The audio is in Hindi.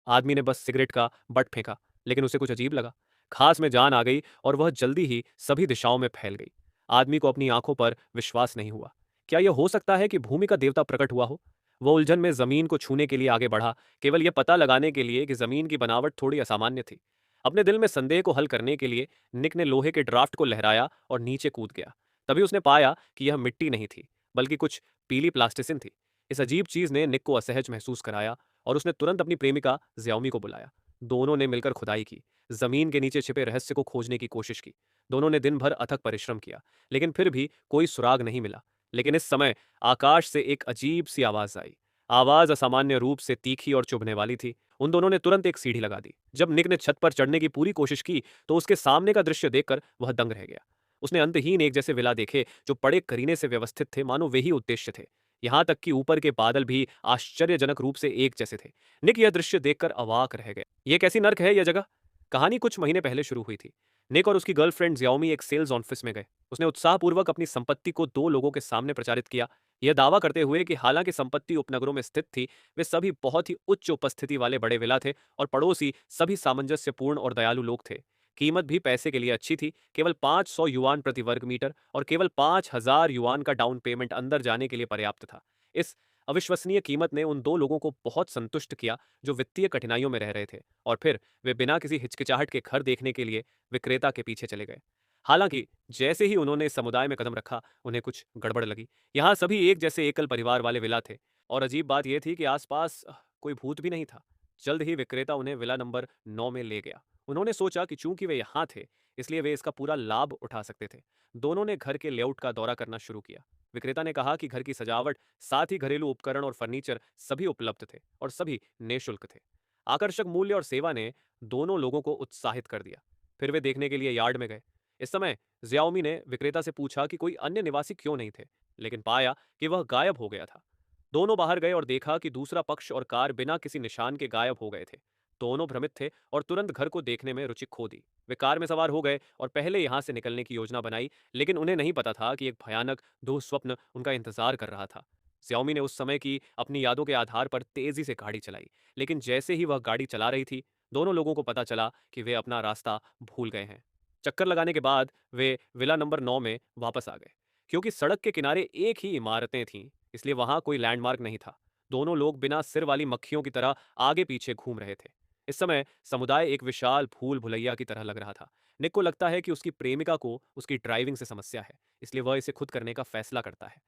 आदमी ने बस सिगरेट का बट फेंका, लेकिन उसे कुछ अजीब लगा। खास में जान आ गई और वह जल्दी ही सभी दिशाओं में फैल गई। आदमी को अपनी आंखों पर विश्वास नहीं हुआ। क्या यह हो सकता है कि भूमि का देवता प्रकट हुआ हो? वह उलझन में जमीन को छूने के लिए आगे बढ़ा, केवल यह पता लगाने के लिए कि जमीन की बनावट थोड़ी असामान्य थी। अपने दिल में संदेह को हल करने के लिए निक ने लोहे के ड्राफ्ट को लहराया और नीचे कूद गया। तभी उसने पाया कि यह मिट्टी नहीं थी, बल्कि कुछ पीली प्लास्टिसिन थी। इस अजीब चीज ने निक को असहज महसूस कराया और उसने तुरंत अपनी प्रेमिका ज्याओमी को बुलाया। दोनों ने मिलकर खुदाई की, जमीन के नीचे छिपे रहस्य को खोजने की कोशिश की। दोनों ने दिन भर अथक परिश्रम किया, लेकिन फिर भी कोई सुराग नहीं मिला। लेकिन इस समय आकाश से एक अजीब सी आवाज आई। आवाज असामान्य रूप से तीखी और चुभने वाली थी। उन दोनों ने तुरंत एक सीढ़ी लगा दी। जब निक ने छत पर चढ़ने की पूरी कोशिश की, तो उसके सामने का दृश्य देखकर वह दंग रह गया। उसने अंतहीन एक जैसे विला देखे, जो बड़े करीने से व्यवस्थित थे, मानो वे ही उद्देश्य थे। यहां तक कि ऊपर के बादल भी आश्चर्यजनक रूप से एक जैसे थे। निक यह दृश्य देखकर अवाक रह गया। यह कैसी नर्क है यह जगह? कहानी कुछ महीने पहले शुरू हुई थी। निक और उसकी गर्लफ्रेंड जियाओमी एक सेल्स ऑफिस में गए। उसने उत्साहपूर्वक अपनी संपत्ति को दो लोगों के सामने प्रचारित किया, यह दावा करते हुए कि हालांकि संपत्ति उपनगरों में स्थित थी, वे सभी बहुत ही उच्च उपस्थिति वाले बड़े विला थे और पड़ोसी सभी सामंजस्यपूर्ण और दयालु लोग थे। कीमत भी पैसे के लिए अच्छी थी, केवल 500 युआन प्रति वर्ग मीटर और केवल 5000 युआन का डाउन पेमेंट अंदर जाने के लिए पर्याप्त था। इस अविश्वसनीय कीमत ने उन दो लोगों को बहुत संतुष्ट किया जो वित्तीय कठिनाइयों में रह रहे थे, और फिर वे बिना किसी हिचकिचाहट के घर देखने के लिए विक्रेता के पीछे चले गए। हालांकि जैसे ही उन्होंने इस समुदाय में कदम रखा, उन्हें कुछ गड़बड़ लगी। यहाँ सभी एक जैसे एकल परिवार वाले विला थे, और अजीब बात यह थी कि आसपास कोई भूत भी नहीं था। जल्द ही विक्रेता उन्हें विला नंबर 9 में ले गया। उन्होंने सोचा कि चूंकि वे यहाँ थे, इसलिए वे इसका पूरा लाभ उठा सकते थे। दोनों ने घर के लेआउट का दौरा करना शुरू किया। विक्रेता ने कहा कि घर की सजावट, साथ ही घरेलू उपकरण और फर्नीचर सभी उपलब्ध थे और सभी निःशुल्क थे। आकर्षक मूल्य और सेवा ने दोनों लोगों को उत्साहित कर दिया। फिर वे देखने के लिए यार्ड में गए। इस समय जियाओमी ने विक्रेता से पूछा कि कोई अन्य निवासी क्यों नहीं थे, लेकिन पाया कि वह गायब हो गया था। दोनों बाहर गए और देखा कि दूसरा पक्ष और कार बिना किसी निशान के गायब हो गए थे। दोनों भ्रमित थे और तुरंत घर को देखने में रुचि खो दी। वे कार में सवार हो गए और पहले यहां से निकलने की योजना बनाई, लेकिन उन्हें नहीं पता था कि एक भयानक दुःस्वप्न उनका इंतजार कर रहा था। ज्याओमी ने उस समय की अपनी यादों के आधार पर तेजी से गाड़ी चलाई, लेकिन जैसे ही वह गाड़ी चला रही थी, दोनों लोगों को पता चला कि वे अपना रास्ता भूल गए हैं। चक्कर लगाने के बाद वे विला नंबर 9 में वापस आ गए। क्योंकि सड़क के किनारे एक ही इमारतें थीं, इसलिए वहां कोई लैंडमार्क नहीं था। दोनों लोग बिना सिर वाली मक्खियों की तरह आगे पीछे घूम रहे थे। इस समय समुदाय एक विशाल भूल भुलैया की तरह लग रहा था। निक को लगता है कि उसकी प्रेमिका को उसकी ड्राइविंग से समस्या है, इसलिए वह इसे खुद करने का फैसला करता है।